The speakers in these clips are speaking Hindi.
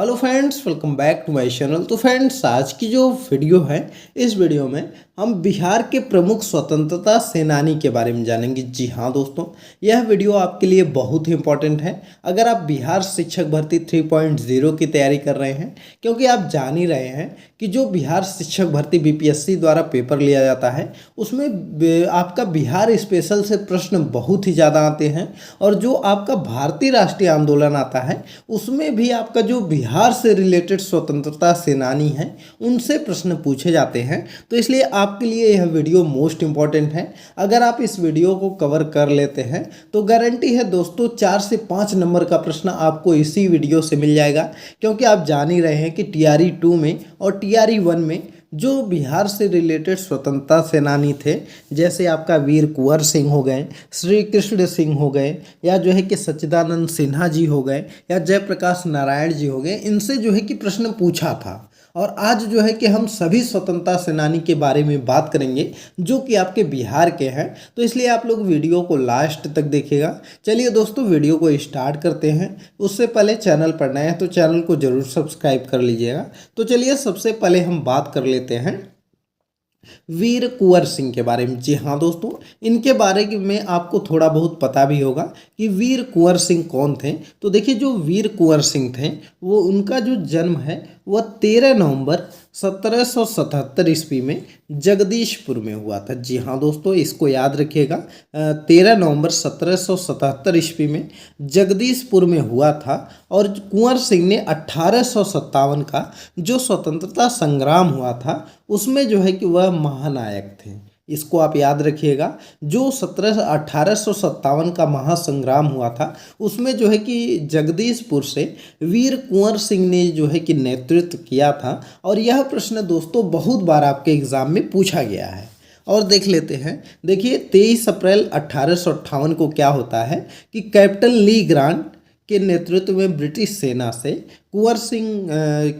Hello friends, welcome back to my channel. तो फ्रेंड्स, आज की जो वीडियो है, इस वीडियो में हम बिहार के प्रमुख स्वतंत्रता सेनानी के बारे में जानेंगे। जी हाँ दोस्तों, यह वीडियो आपके लिए बहुत ही इंपॉर्टेंट है अगर आप बिहार शिक्षक भर्ती 3.0 की तैयारी कर रहे हैं, क्योंकि आप जान ही रहे हैं कि जो बिहार शिक्षक भर्ती बीपीएससी द्वारा पेपर लिया जाता है उसमें आपका बिहार स्पेशल से प्रश्न बहुत ही ज़्यादा आते हैं, और जो आपका भारतीय राष्ट्रीय आंदोलन आता है उसमें भी आपका जो बिहार से रिलेटेड स्वतंत्रता सेनानी हैं उनसे प्रश्न पूछे जाते हैं। तो इसलिए आपके लिए यह वीडियो मोस्ट इम्पॉर्टेंट है। अगर आप इस वीडियो को कवर कर लेते हैं तो गारंटी है दोस्तों 4 से 5 नंबर का प्रश्न आपको इसी वीडियो से मिल जाएगा, क्योंकि आप जान ही रहे हैं कि टीआरई 2 में और टीआरई 1 में जो बिहार से रिलेटेड स्वतंत्रता सेनानी थे, जैसे आपका वीर कुंवर सिंह हो गए, श्री कृष्ण सिंह हो गए, या जो है कि सच्चिदानंद सिन्हा जी हो गए, या जयप्रकाश नारायण जी हो गए, इनसे जो है कि प्रश्न पूछा था। और आज जो है कि हम सभी स्वतंत्रता सेनानी के बारे में बात करेंगे जो कि आपके बिहार के हैं। तो इसलिए आप लोग वीडियो को लास्ट तक देखिएगा। चलिए दोस्तों, वीडियो को स्टार्ट करते हैं। उससे पहले चैनल पर नए हैं तो चैनल को जरूर सब्सक्राइब कर लीजिएगा। तो चलिए सबसे पहले हम बात कर लेते हैं वीर कुंवर सिंह के बारे में। जी हाँ दोस्तों, इनके बारे में आपको थोड़ा बहुत पता भी होगा कि वीर कुंवर सिंह कौन थे। तो देखिए, जो वीर कुंवर सिंह थे वो उनका जो जन्म है वह 13 नवंबर 1777 ईस्वी में जगदीशपुर में हुआ था। जी हाँ दोस्तों, इसको याद रखिएगा। 13 नवंबर 1777 ईस्वी में जगदीशपुर में हुआ था। और कुंवर सिंह ने 1857 का जो स्वतंत्रता संग्राम हुआ था उसमें जो है कि वह महानायक थे। इसको आप याद रखिएगा। जो 1857 का महासंग्राम हुआ था उसमें जो है कि जगदीशपुर से वीर कुंवर सिंह ने जो है कि नेतृत्व किया था। और यह प्रश्न दोस्तों बहुत बार आपके एग्जाम में पूछा गया है। और देख लेते हैं। देखिए, 23 अप्रैल 1858 को क्या होता है कि कैप्टन ली ग्रांट के नेतृत्व में ब्रिटिश सेना से कुंवर सिंह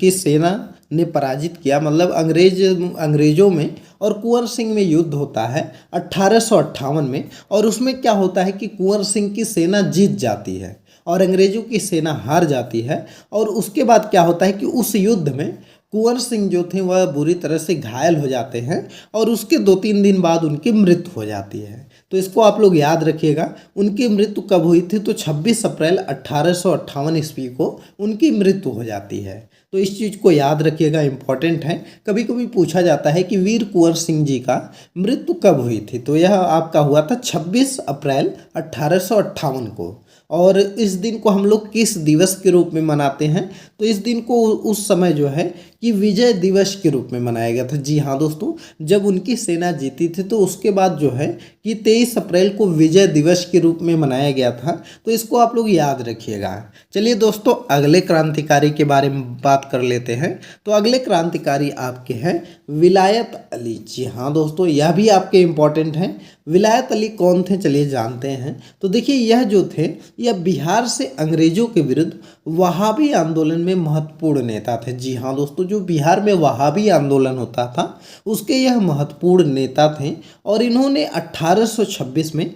की सेना ने पराजित किया, मतलब अंग्रेजों में और कुंवर सिंह में युद्ध होता है 1858 में। और उसमें क्या होता है कि कुंवर सिंह की सेना जीत जाती है और अंग्रेजों की सेना हार जाती है। और उसके बाद क्या होता है कि उस युद्ध में कुंवर सिंह जो थे वह बुरी तरह से घायल हो जाते हैं और उसके 2-3 दिन बाद उनकी मृत्यु हो जाती है। तो इसको आप लोग याद रखिएगा। उनकी मृत्यु कब हुई थी? तो 26 अप्रैल 1858 ईस्वी को उनकी मृत्यु हो जाती है। तो इस चीज़ को याद रखिएगा, इम्पॉर्टेंट है। कभी कभी पूछा जाता है कि वीर कुंवर सिंह जी का मृत्यु कब हुई थी, तो यह आपका हुआ था 26 अप्रैल 1858 को। और इस दिन को हम लोग किस दिवस के रूप में मनाते हैं? तो इस दिन को उस समय जो है कि विजय दिवस के रूप में मनाया गया था। जी हाँ दोस्तों, जब उनकी सेना जीती थी तो उसके बाद जो है कि 23 अप्रैल को विजय दिवस के रूप में मनाया गया था। तो इसको आप लोग याद रखिएगा। चलिए दोस्तों, अगले क्रांतिकारी के बारे में बात कर लेते हैं। तो अगले क्रांतिकारी आपके हैं विलायत अली। जी हाँ दोस्तों, यह भी आपके इम्पोर्टेंट हैं। विलायत अली कौन थे, चलिए जानते हैं। तो देखिए, यह जो थे यह बिहार से अंग्रेजों के विरुद्ध वहाबी आंदोलन में महत्वपूर्ण नेता थे। जी हाँ दोस्तों, जो बिहार में वहाबी आंदोलन होता था उसके यह महत्वपूर्ण नेता थे। और इन्होंने 1826 में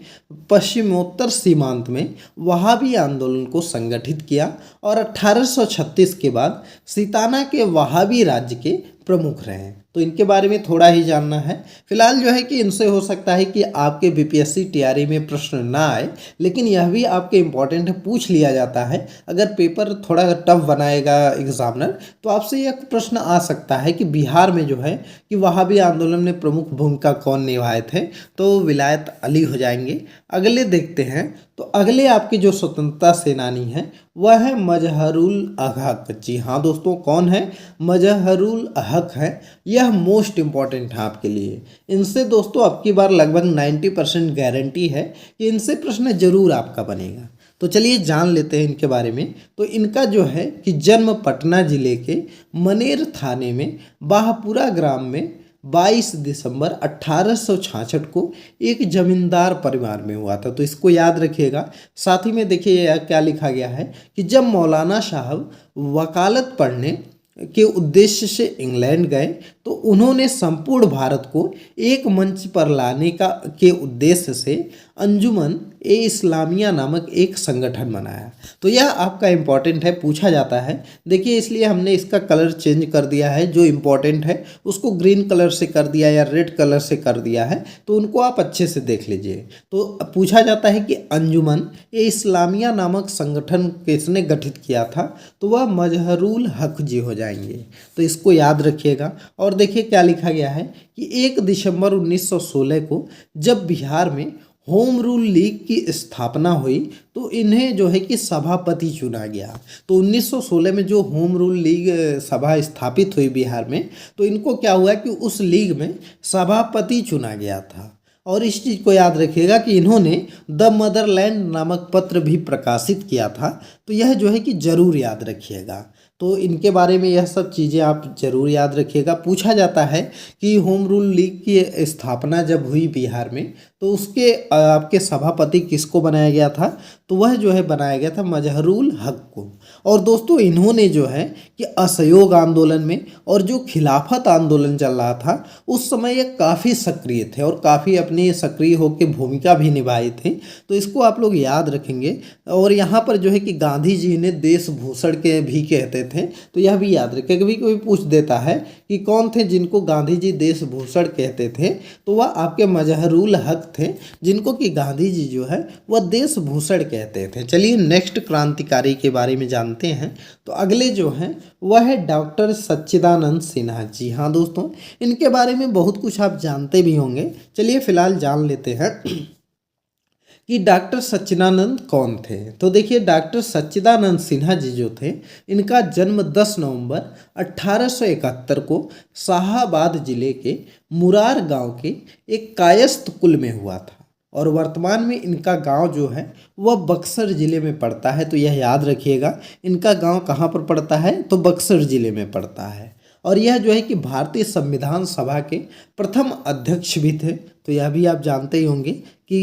पश्चिमोत्तर सीमांत में वहाबी आंदोलन को संगठित किया और 1836 के बाद सिताना के वहाबी राज्य के प्रमुख रहे। तो इनके बारे में थोड़ा ही जानना है। फिलहाल जो है कि इनसे हो सकता है कि आपके बीपीएससी टीआरई में प्रश्न ना आए, लेकिन यह भी आपके इम्पोर्टेंट है, पूछ लिया जाता है। अगर पेपर थोड़ा टफ बनाएगा एग्जामिनर तो आपसे यह प्रश्न आ सकता है कि बिहार में जो है कि वहाबी आंदोलन में प्रमुख भूमिका कौन निभाए थे, तो विलायत अली हो जाएंगे। अगले देखते हैं। तो अगले आपके जो स्वतंत्रता सेनानी हैं वह है मजहरुल हक। जी हाँ दोस्तों, कौन है? मजहरुल हक है। यह मोस्ट इम्पॉर्टेंट है आपके लिए। इनसे दोस्तों अब की बार लगभग 90% गारंटी है कि इनसे प्रश्न जरूर आपका बनेगा। तो चलिए जान लेते हैं इनके बारे में। तो इनका जो है कि जन्म पटना जिले के मनेर थाने में बाहपुरा ग्राम में 22 दिसंबर 1866 को एक जमींदार परिवार में हुआ था। तो इसको याद रखिएगा। साथ ही में देखिए क्या लिखा गया है कि जब मौलाना साहब वकालत पढ़ने के उद्देश्य से इंग्लैंड गए तो उन्होंने संपूर्ण भारत को एक मंच पर लाने के उद्देश्य से अंजुमन ए इस्लामिया नामक एक संगठन बनाया। तो यह आपका इम्पॉर्टेंट है, पूछा जाता है। देखिए इसलिए हमने इसका कलर चेंज कर दिया है, जो इम्पॉर्टेंट है उसको ग्रीन कलर से कर दिया या रेड कलर से कर दिया है, तो उनको आप अच्छे से देख लीजिए। तो पूछा जाता है कि अंजुमन ए इस्लामिया नामक संगठन किसने गठित किया था, तो वह मजहरुल हक जी हो जाएंगे। तो इसको याद रखिएगा। और देखिए क्या लिखा गया है कि 1 दिसंबर 1916 को जब बिहार में होम रूल लीग की स्थापना हुई तो इन्हें जो है कि सभापति चुना गया। तो 1916 में जो होम रूल लीग सभा स्थापित हुई बिहार में, तो इनको क्या हुआ कि उस लीग में सभापति चुना गया था। और इस चीज़ को याद रखिएगा कि इन्होंने द मदरलैंड नामक पत्र भी प्रकाशित किया था। तो यह जो है कि जरूर याद रखिएगा। तो इनके बारे में यह सब चीज़ें आप जरूर याद रखिएगा। पूछा जाता है कि होम रूल लीग की स्थापना जब हुई बिहार में, तो उसके आपके सभापति किसको बनाया गया था, तो वह जो है बनाया गया था मजहरुल हक को। और दोस्तों इन्होंने जो है कि असहयोग आंदोलन में और जो खिलाफत आंदोलन चल रहा था उस समय ये काफ़ी सक्रिय थे और काफ़ी अपनी सक्रिय होकर भूमिका भी निभाई थे। तो इसको आप लोग याद रखेंगे। और यहाँ पर जो है कि गांधी जी ने देशभूषण के भी कहते थे, तो यह भी याद रखें। कभी कोई पूछ देता है कि कौन थे जिनको गांधी जी देशभूषण कहते थे, तो वह आपके मजहरुल हक थे, जिनको कि गांधी जी जो है वह देशभूषण कहते थे। चलिए नेक्स्ट क्रांतिकारी के बारे में जानते हैं। तो अगले जो हैं वह है डॉक्टर सच्चिदानंद सिन्हा। जी हाँ दोस्तों, इनके बारे में बहुत कुछ आप जानते भी होंगे। चलिए फिलहाल जान लेते हैं कि डॉक्टर सच्चिदानंद कौन थे। तो देखिए डॉक्टर सच्चिदानंद सिन्हा जी जो थे, इनका जन्म 10 नवंबर 1871 को शाहाबाद जिले के मुरार गांव के एक कायस्थ कुल में हुआ था। और वर्तमान में इनका गांव जो है वह बक्सर ज़िले में पड़ता है। तो यह याद रखिएगा, इनका गांव कहाँ पर पड़ता है, तो बक्सर ज़िले में पड़ता है। और यह जो है कि भारतीय संविधान सभा के प्रथम अध्यक्ष भी थे। तो यह भी आप जानते ही होंगे कि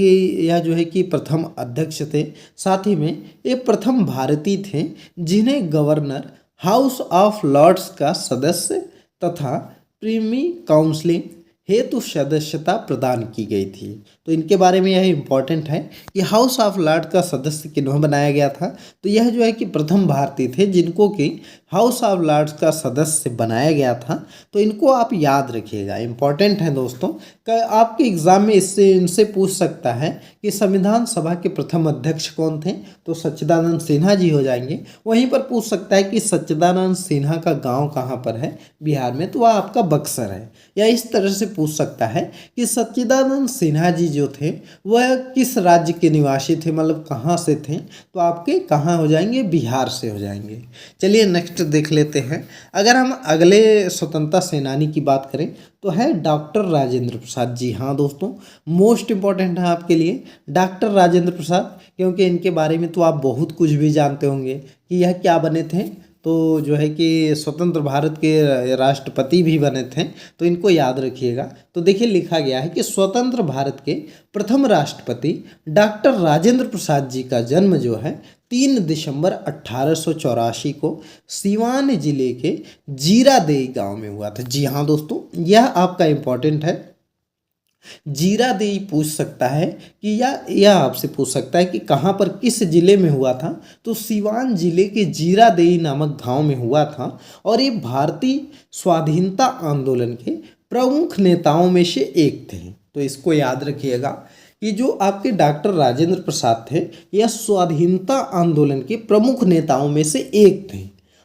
यह जो है कि प्रथम अध्यक्ष थे। साथ ही में ये प्रथम भारतीय थे जिन्हें गवर्नर हाउस ऑफ लॉर्ड्स का सदस्य तथा प्रीमी काउंसिल हेतु सदस्यता प्रदान की गई थी। तो इनके बारे में यह इम्पॉर्टेंट है कि हाउस ऑफ लॉर्ड का सदस्य किन्हों बनाया गया था, तो यह जो है कि प्रथम भारतीय थे जिनको कि हाउस ऑफ लॉर्ड्स का सदस्य बनाया गया था। तो इनको आप याद रखिएगा, इम्पॉर्टेंट है दोस्तों। आपके एग्जाम में इनसे पूछ सकता है कि संविधान सभा के प्रथम अध्यक्ष कौन थे, तो सच्चिदानंद सिन्हा जी हो जाएंगे। वहीं पर पूछ सकता है कि सच्चिदानंद सिन्हा का गाँव कहाँ पर है बिहार में, तो वह आपका बक्सर है। या इस तरह से पूछ सकता है कि सच्चिदानंद सिन्हा जी जो थे वह किस राज्य के निवासी थे, मतलब कहाँ से थे, तो आपके कहाँ हो जाएंगे, बिहार से हो जाएंगे। चलिए नेक्स्ट देख लेते हैं। अगर हम अगले स्वतंत्रता सेनानी की बात करें तो है डॉक्टर राजेंद्र प्रसाद। जी हाँ दोस्तों, मोस्ट इम्पॉर्टेंट है आपके लिए डॉक्टर राजेंद्र प्रसाद, क्योंकि इनके बारे में तो आप बहुत कुछ भी जानते होंगे कि यह क्या बने थे, तो जो है कि स्वतंत्र भारत के राष्ट्रपति भी बने थे। तो इनको याद रखिएगा। तो देखिए लिखा गया है कि स्वतंत्र भारत के प्रथम राष्ट्रपति डॉक्टर राजेंद्र प्रसाद जी का जन्म जो है 3 दिसंबर 1884 को सीवान जिले के जीरादेई गांव में हुआ था। जी हाँ दोस्तों, यह आपका इम्पॉर्टेंट है। जीरादेई पूछ सकता है कि यह आपसे पूछ सकता है कि कहाँ पर किस जिले में हुआ था, तो सीवान जिले के जीरादेई नामक गांव में हुआ था। और ये भारतीय स्वाधीनता आंदोलन के प्रमुख नेताओं में से एक थे। तो इसको याद रखिएगा कि जो आपके डॉक्टर राजेंद्र प्रसाद थे यह स्वाधीनता आंदोलन के प्रमुख नेताओं में से एक थे।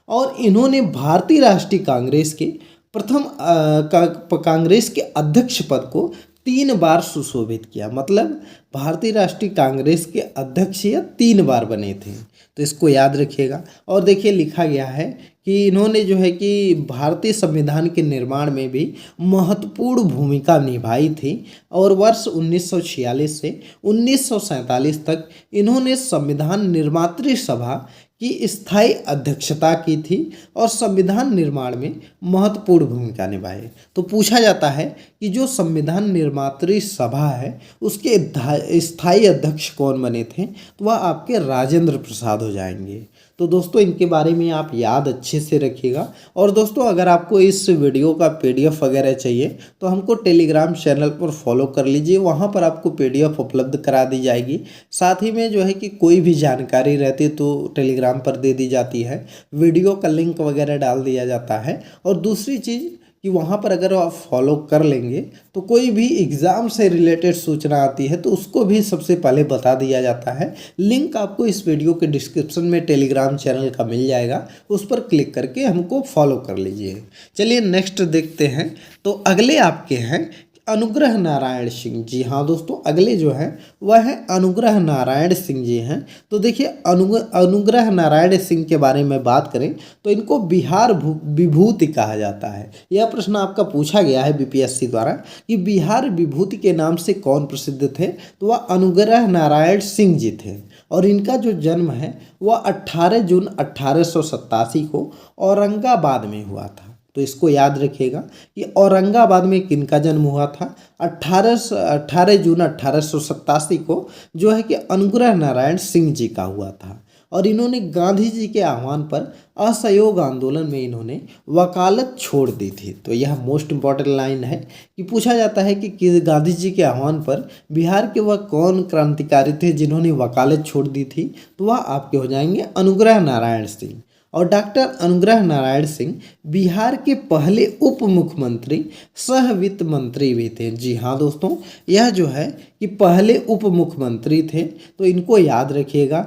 और इन्होंने भारतीय राष्ट्रीय कांग्रेस के कांग्रेस के अध्यक्ष पद को 3 बार सुशोभित किया। मतलब भारतीय राष्ट्रीय कांग्रेस के अध्यक्ष यह 3 बार बने थे। तो इसको याद रखिएगा। और देखिए लिखा गया है कि इन्होंने जो है कि भारतीय संविधान के निर्माण में भी महत्वपूर्ण भूमिका निभाई थी। और वर्ष 1946 से 1947 तक इन्होंने संविधान निर्मात्री सभा की स्थायी अध्यक्षता की थी और संविधान निर्माण में महत्वपूर्ण भूमिका निभाई। तो पूछा जाता है कि जो संविधान निर्मात्री सभा है उसके स्थायी अध्यक्ष कौन बने थे, तो वह आपके राजेंद्र प्रसाद हो जाएंगे। तो दोस्तों इनके बारे में आप याद अच्छे से रखिएगा। और दोस्तों अगर आपको इस वीडियो का PDF वगैरह चाहिए तो हमको टेलीग्राम चैनल पर फॉलो कर लीजिए, वहाँ पर आपको PDF उपलब्ध करा दी जाएगी। साथ ही में जो है कि कोई भी जानकारी रहती है तो टेलीग्राम पर दे दी जाती है, वीडियो का लिंक वगैरह डाल दिया जाता है। और दूसरी चीज़ कि वहाँ पर अगर आप फॉलो कर लेंगे तो कोई भी एग्ज़ाम से रिलेटेड सूचना आती है तो उसको भी सबसे पहले बता दिया जाता है। लिंक आपको इस वीडियो के डिस्क्रिप्शन में टेलीग्राम चैनल का मिल जाएगा, उस पर क्लिक करके हमको फॉलो कर लीजिए। चलिए नेक्स्ट देखते हैं। तो अगले आपके हैं अनुग्रह नारायण सिंह। जी हाँ दोस्तों, अगले जो हैं वह है अनुग्रह नारायण सिंह जी हैं। तो देखिए अनुग्रह नारायण सिंह के बारे में बात करें तो इनको बिहार विभूति कहा जाता है। यह प्रश्न आपका पूछा गया है BPSC द्वारा कि बिहार विभूति के नाम से कौन प्रसिद्ध थे, तो वह अनुग्रह नारायण सिंह जी थे। और इनका जो जन्म है वह 18 जून 1887 को औरंगाबाद में हुआ था। तो इसको याद रखिएगा कि औरंगाबाद में किनका जन्म हुआ था। 18 जून 1887 को जो है कि अनुग्रह नारायण सिंह जी का हुआ था। और इन्होंने गांधी जी के आह्वान पर असहयोग आंदोलन में इन्होंने वकालत छोड़ दी थी। तो यह मोस्ट इम्पॉर्टेंट लाइन है कि पूछा जाता है कि गांधी जी के आह्वान पर बिहार के वह कौन क्रांतिकारी थे जिन्होंने वकालत छोड़ दी थी, तो वह आपके हो जाएंगे अनुग्रह नारायण सिंह। और डॉक्टर अनुग्रह नारायण सिंह बिहार के पहले उप मुख्यमंत्री सह वित्त मंत्री भी थे। जी हाँ दोस्तों, यह जो है कि पहले उप मुख्यमंत्री थे, तो इनको याद रखिएगा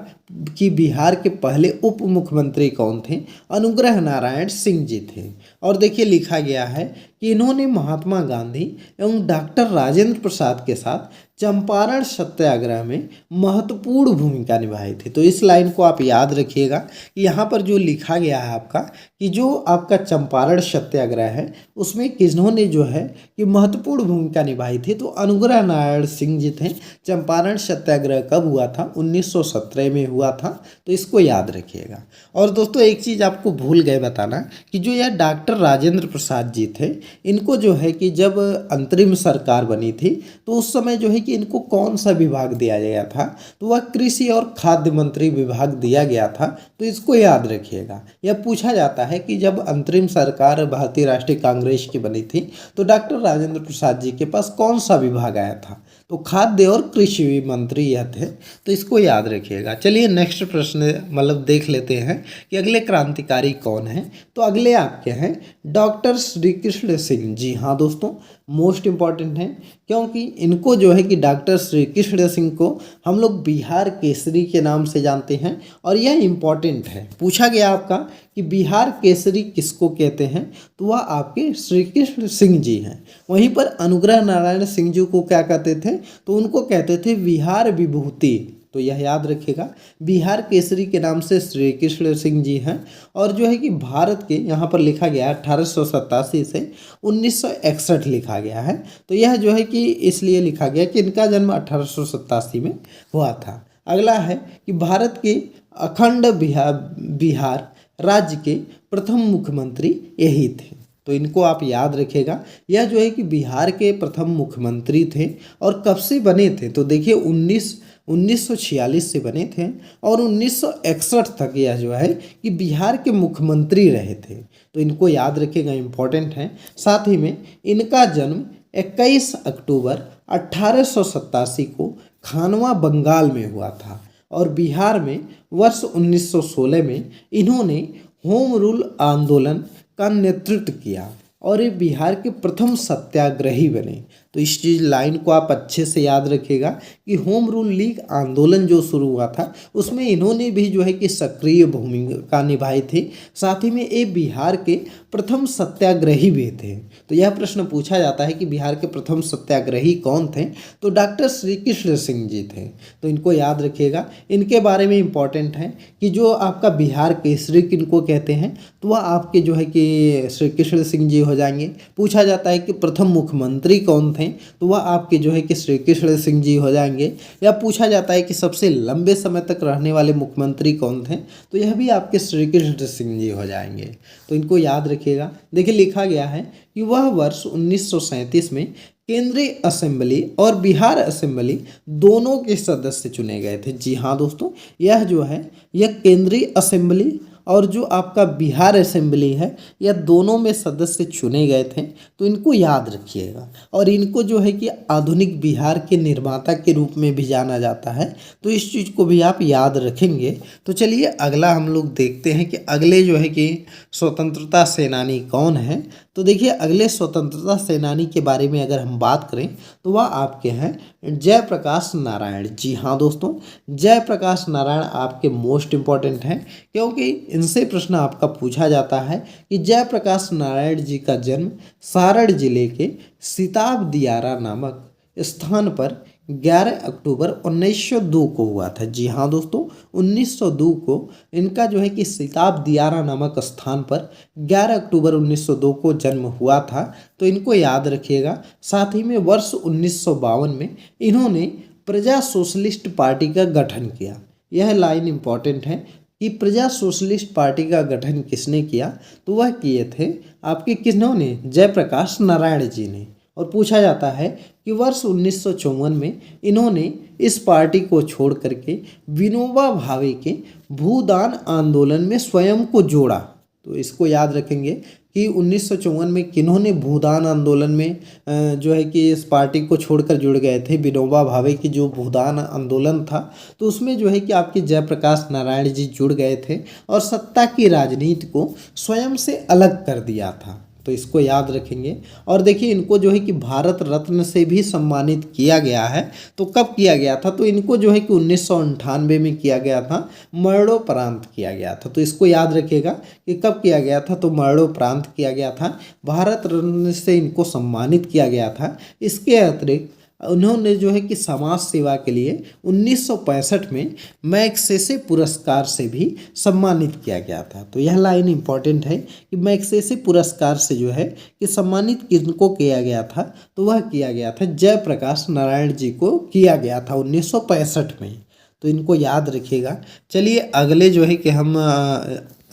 कि बिहार के पहले उप मुख्यमंत्री कौन थे, अनुग्रह नारायण सिंह जी थे। और देखिए लिखा गया है कि इन्होंने महात्मा गांधी एवं डॉक्टर राजेंद्र प्रसाद के साथ चंपारण सत्याग्रह में महत्वपूर्ण भूमिका निभाई थी। तो इस लाइन को आप याद रखिएगा कि यहाँ पर जो लिखा गया है आपका कि जो आपका चंपारण सत्याग्रह है उसमें किन्होंने जो है कि महत्वपूर्ण भूमिका निभाई थी, तो अनुग्रह नारायण सिंह जी थे। चंपारण सत्याग्रह कब हुआ था? 1917 में हुआ था। तो इसको याद रखिएगा। और दोस्तों एक चीज़ आपको भूल गए बताना कि जो यह डॉक्टर राजेंद्र प्रसाद जी थे, इनको जो है कि जब अंतरिम सरकार बनी थी तो उस समय जो है कि इनको कौन सा विभाग दिया गया था, तो वह कृषि और खाद्य मंत्री विभाग दिया गया था। तो इसको याद रखिएगा। यह पूछा जाता है कि जब अंतरिम सरकार भारतीय राष्ट्रीय कांग्रेस की बनी थी तो डॉक्टर राजेंद्र प्रसाद जी के पास कौन सा विभाग आया था, तो खाद्य और कृषि मंत्री यह थे। तो इसको याद रखिएगा। चलिए नेक्स्ट प्रश्न मतलब देख लेते हैं कि अगले क्रांतिकारी कौन है। तो अगले आपके हैं डॉक्टर श्री कृष्ण सिंह। जी हाँ दोस्तों, मोस्ट इम्पॉर्टेंट हैं क्योंकि इनको जो है कि डॉक्टर श्री कृष्ण सिंह को हम लोग बिहार केसरी के नाम से जानते हैं। और यह इम्पॉर्टेंट है, पूछा गया आपका कि बिहार केसरी किसको कहते हैं, तो वह आपके श्री कृष्ण सिंह जी हैं। वहीं पर अनुग्रह नारायण सिंह जी को क्या कहते थे, तो उनको कहते थे बिहार विभूति। तो यह याद रखिएगा, बिहार केसरी के नाम से श्री कृष्ण सिंह जी हैं। और जो है कि भारत के यहाँ पर लिखा गया है 1887 से 1961 लिखा गया है। तो यह जो है कि इसलिए लिखा गया कि इनका जन्म 1887 में हुआ था। अगला है कि भारत के अखंड बिहार राज्य के प्रथम मुख्यमंत्री यही थे। तो इनको आप याद रखिएगा। यह जो है कि बिहार के प्रथम मुख्यमंत्री थे। और कब से बने थे, तो देखिए 1946 से बने थे और 1961 तक यह जो है कि बिहार के मुख्यमंत्री रहे थे। तो इनको याद रखिएगा, इम्पोर्टेंट है। साथ ही में इनका जन्म 21 अक्टूबर 1887 को खानवा बंगाल में हुआ था। और बिहार में वर्ष 1916 में इन्होंने होम रूल आंदोलन का नेतृत्व किया और ये बिहार के प्रथम सत्याग्रही बने। तो इस चीज़ लाइन को आप अच्छे से याद रखिएगा कि होम रूल लीग आंदोलन जो शुरू हुआ था उसमें इन्होंने भी जो है कि सक्रिय भूमिका निभाई थी। साथ ही में ये बिहार के प्रथम सत्याग्रही भी थे। तो यह प्रश्न पूछा जाता है कि बिहार के प्रथम सत्याग्रही कौन थे, तो डॉक्टर श्री कृष्ण सिंह जी थे। तो इनको याद रखिएगा। इनके बारे में इम्पॉर्टेंट है कि जो आपका बिहार केसरी किनको कहते हैं, तो वह आपके जो है कि श्री कृष्ण सिंह जी हो जाएंगे। पूछा जाता है कि प्रथम मुख्यमंत्री कौन थे, तो वह आपके जो है कि श्री कृष्ण सिंह जी हो जाएंगे। या पूछा जाता है कि सबसे लंबे समय तक रहने वाले मुख्यमंत्री कौन थे, तो यह भी आपके श्री कृष्ण सिंह जी हो जाएंगे। तो इनको याद रखिएगा। देखिए लिखा गया है कि वह वर्ष 1937 में केंद्रीय असेंबली और बिहार असेंबली दोनों के सदस्य चुने गए थे। जी हाँ दोस्तों, यह जो है यह केंद्रीय असेंबली और जो आपका बिहार असेंबली है, यह दोनों में सदस्य चुने गए थे। तो इनको याद रखिएगा और इनको जो है कि आधुनिक बिहार के निर्माता के रूप में भी जाना जाता है, तो इस चीज़ को भी आप याद रखेंगे। तो चलिए अगला हम लोग देखते हैं कि अगले जो है कि स्वतंत्रता सेनानी कौन है। तो देखिए अगले स्वतंत्रता सेनानी के बारे में अगर हम बात करें तो वह आपके हैं जयप्रकाश नारायण। जी हाँ दोस्तों, जयप्रकाश नारायण आपके मोस्ट इम्पॉर्टेंट हैं, क्योंकि इनसे प्रश्न आपका पूछा जाता है कि जयप्रकाश नारायण जी का जन्म सारण जिले के सिताब दियारा नामक स्थान पर 11 अक्टूबर 1902 को हुआ था। जी हाँ दोस्तों, 1902 को इनका जो है कि सिताब दियारा नामक स्थान पर 11 अक्टूबर 1902 को जन्म हुआ था। तो इनको याद रखिएगा। साथ ही में वर्ष 1952 में इन्होंने प्रजा सोशलिस्ट पार्टी का गठन किया। यह लाइन इम्पॉर्टेंट है कि प्रजा सोशलिस्ट पार्टी का गठन किसने किया, तो वह किए थे आपके किन्होंने, जयप्रकाश नारायण जी ने। और पूछा जाता है कि वर्ष 1954 में इन्होंने इस पार्टी को छोड़ करके विनोबा भावे के भूदान आंदोलन में स्वयं को जोड़ा। तो इसको याद रखेंगे कि 1954 में किन्होंने भूदान आंदोलन में जो है कि इस पार्टी को छोड़कर जुड़ गए थे। विनोबा भावे की जो भूदान आंदोलन था, तो उसमें जो है कि आपके जयप्रकाश नारायण जी जुड़ गए थे और सत्ता की राजनीति को स्वयं से अलग कर दिया था। तो इसको याद रखेंगे। और देखिए इनको जो है कि भारत रत्न से भी सम्मानित किया गया है। तो कब किया गया था, तो इनको जो है कि 1998 में किया गया था, मरणोपरांत किया गया था। तो इसको याद रखिएगा कि कब किया गया था, तो मरणोपरांत किया गया था, भारत रत्न से इनको सम्मानित किया गया था। इसके अतिरिक्त उन्होंने जो है कि समाज सेवा के लिए 1965 में मैग्सेसे पुरस्कार से भी सम्मानित किया गया था। तो यह लाइन इम्पॉर्टेंट है कि मैग्सेसे पुरस्कार से जो है कि सम्मानित किनको किया गया था, तो वह किया गया था जयप्रकाश नारायण जी को किया गया था 1965 में। तो इनको याद रखिएगा। चलिए अगले जो है कि हम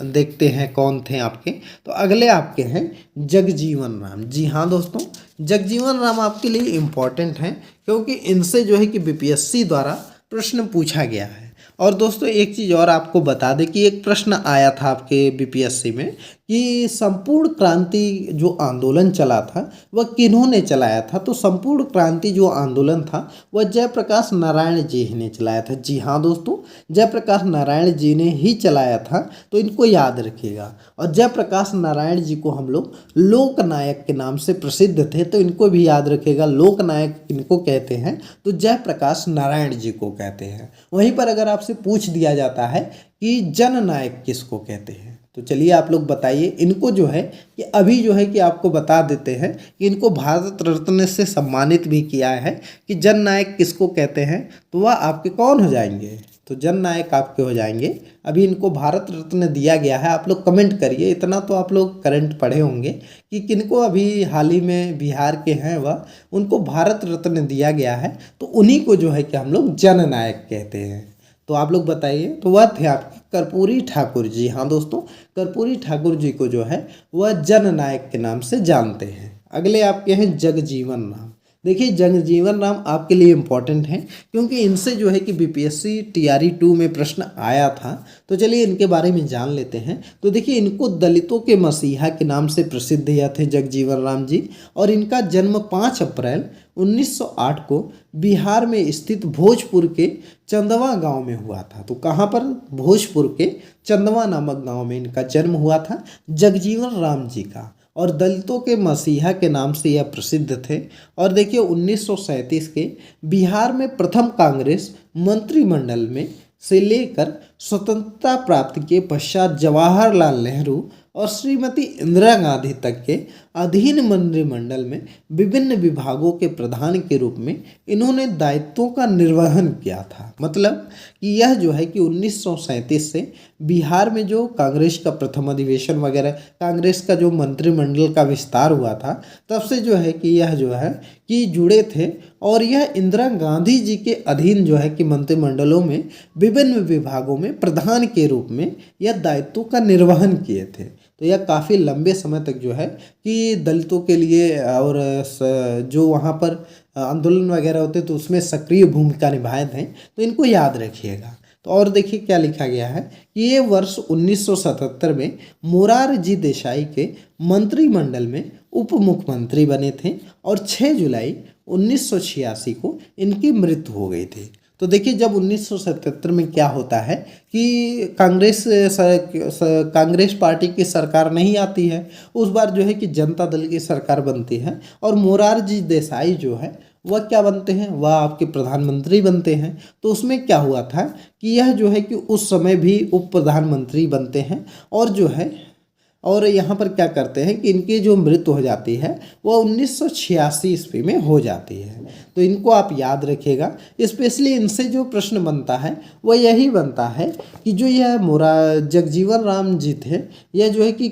देखते हैं कौन थे आपके। तो अगले आपके हैं जगजीवन राम। जी हाँ दोस्तों, जगजीवन राम आपके लिए इम्पॉर्टेंट हैं, क्योंकि इनसे जो है कि बीपीएससी द्वारा प्रश्न पूछा गया है। और दोस्तों एक चीज़ और आपको बता दें कि एक प्रश्न आया था आपके बीपीएससी में कि संपूर्ण क्रांति जो आंदोलन चला था वह किन्होंने चलाया था। तो संपूर्ण क्रांति जो आंदोलन था वह जयप्रकाश नारायण जी ने चलाया था। जी हाँ दोस्तों, जयप्रकाश नारायण जी ने ही चलाया था। तो इनको याद रखिएगा। और जयप्रकाश नारायण जी को हम लोग लोकनायक के नाम से प्रसिद्ध थे, तो इनको भी याद रखिएगा। लोकनायक इनको कहते हैं, तो जयप्रकाश नारायण जी को कहते हैं। वहीं पर अगर आपसे पूछ दिया जाता है कि जननायक किसको कहते हैं, तो चलिए आप लोग बताइए। इनको जो है कि अभी जो है कि आपको बता देते हैं कि इनको भारत रत्न से सम्मानित भी किया है कि जननायक किसको कहते हैं। तो वह आपके कौन हो जाएंगे, तो जननायक आपके हो जाएंगे। अभी इनको भारत रत्न दिया गया है। आप लोग कमेंट करिए, इतना तो आप लोग करंट पढ़े होंगे कि किनको अभी हाल ही में बिहार के हैं वह उनको भारत रत्न दिया गया है। तो उन्हीं को जो है कि हम लोग जननायक कहते हैं। तो आप लोग बताइए। तो वह थे आपके कर्पूरी ठाकुर जी। हाँ दोस्तों, कर्पूरी ठाकुर जी को जो है वह जननायक के नाम से जानते हैं। अगले आपके हैं जगजीवन राम। देखिए जगजीवन राम आपके लिए इम्पॉर्टेंट हैं, क्योंकि इनसे जो है कि बीपीएससी टीआरई 2 में प्रश्न आया था। तो चलिए इनके बारे में जान लेते हैं। तो देखिए इनको दलितों के मसीहा के नाम से प्रसिद्ध यह थे जगजीवन राम जी। और इनका जन्म 5 अप्रैल 1908 को बिहार में स्थित भोजपुर के चंदवा गांव में हुआ था। तो कहाँ पर, भोजपुर के चंदवा नामक गांव में इनका जन्म हुआ था जगजीवन राम जी का। और दलितों के मसीहा के नाम से यह प्रसिद्ध थे। और देखिए 1937 के बिहार में प्रथम कांग्रेस मंत्रिमंडल में से लेकर स्वतंत्रता प्राप्ति के पश्चात जवाहरलाल नेहरू और श्रीमती इंदिरा गांधी तक के अधीन मंत्रिमंडल में विभिन्न विभागों के प्रधान के रूप में इन्होंने दायित्वों का निर्वहन किया था। मतलब कि यह जो है कि 1937 से बिहार में जो कांग्रेस का प्रथम अधिवेशन वगैरह, कांग्रेस का जो मंत्रिमंडल का विस्तार हुआ था, तब से जो है कि यह जो है कि जुड़े थे। और यह इंदिरा गांधी जी के अधीन जो है कि मंत्रिमंडलों में विभिन्न विभागों में प्रधान के रूप में यह दायित्वों का निर्वहन किए थे। तो यह काफ़ी लंबे समय तक जो है कि दलितों के लिए और जो वहाँ पर आंदोलन वगैरह होते तो उसमें सक्रिय भूमिका निभाए थे, तो इनको याद रखिएगा। तो और देखिए क्या लिखा गया है कि ये वर्ष 1977 में मोरारजी देसाई के मंत्रिमंडल में उप मुख्यमंत्री बने थे और 6 जुलाई 1986 को इनकी मृत्यु हो गई थी। तो देखिए जब 1977 में क्या होता है कि कांग्रेस पार्टी की सरकार नहीं आती है, उस बार जो है कि जनता दल की सरकार बनती है और मोरारजी देसाई जो है वह क्या बनते हैं, वह आपके प्रधानमंत्री बनते हैं। तो उसमें क्या हुआ था कि यह जो है कि उस समय भी उप प्रधानमंत्री बनते हैं और जो है और यहाँ पर क्या करते हैं कि इनकी जो मृत्यु हो जाती है वह 1986 ईस्वी में हो जाती है। तो इनको आप याद रखिएगा। स्पेशली इनसे जो प्रश्न बनता है वह यही बनता है कि जो यह जगजीवन राम जी थे, यह जो है कि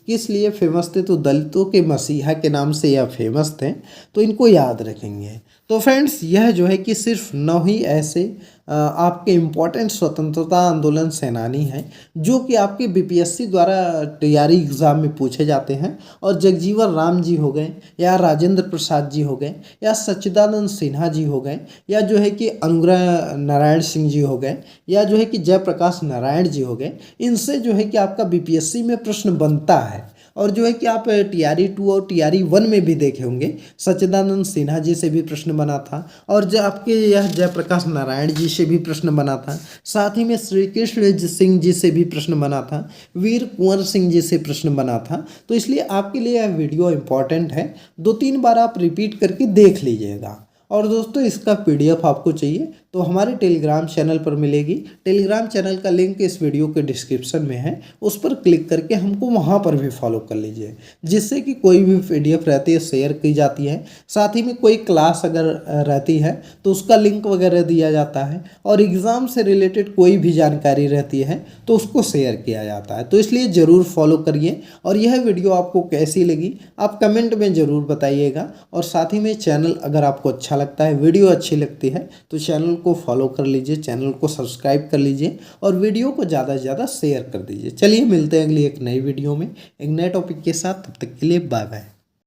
किस लिए फेमस थे, तो दलितों के मसीहा के नाम से यह फेमस थे, तो इनको याद रखेंगे। तो फ्रेंड्स यह जो है कि सिर्फ 9 ही ऐसे आपके इम्पोर्टेंट स्वतंत्रता आंदोलन सेनानी हैं जो कि आपके बीपीएससी द्वारा तैयारी एग्ज़ाम में पूछे जाते हैं। और जगजीवन राम जी हो गए या राजेंद्र प्रसाद जी हो गए या सच्चिदानंद सिन्हा जी हो गए या जो है कि अनुग्रह नारायण सिंह जी हो गए या जो है कि जयप्रकाश नारायण जी हो गए, इनसे जो है कि आपका बीपीएससी में प्रश्न बनता है। और जो है कि आप टीआरई 2 और टीआरई 1 में भी देखे होंगे, सच्चिदानंद सिन्हा जी से भी प्रश्न बना था और जो आपके यह जयप्रकाश नारायण जी से भी प्रश्न बना था, साथ ही में श्री कृष्ण सिंह जी से भी प्रश्न बना था, वीर कुंवर सिंह जी से प्रश्न बना था। तो इसलिए आपके लिए यह वीडियो इंपॉर्टेंट है, 2-3 बार आप रिपीट करके देख लीजिएगा। और दोस्तों इसका पीडीएफ आपको चाहिए तो हमारे टेलीग्राम चैनल पर मिलेगी। टेलीग्राम चैनल का लिंक इस वीडियो के डिस्क्रिप्शन में है, उस पर क्लिक करके हमको वहाँ पर भी फॉलो कर लीजिए, जिससे कि कोई भी पीडीएफ रहती है शेयर की जाती है। साथ ही में कोई क्लास अगर रहती है तो उसका लिंक वगैरह दिया जाता है और एग्ज़ाम से रिलेटेड कोई भी जानकारी रहती है तो उसको शेयर किया जाता है। तो इसलिए ज़रूर फॉलो करिए। और यह वीडियो आपको कैसी लगी आप कमेंट में ज़रूर बताइएगा। और साथ ही में चैनल अगर आपको अच्छा लगता है, वीडियो अच्छी लगती है, तो चैनल को फॉलो कर लीजिए, चैनल को सब्सक्राइब कर लीजिए और वीडियो को ज़्यादा से ज़्यादा शेयर कर दीजिए। चलिए मिलते हैं अगली एक नई वीडियो में एक नए टॉपिक के साथ। तब तक के लिए बाय बाय।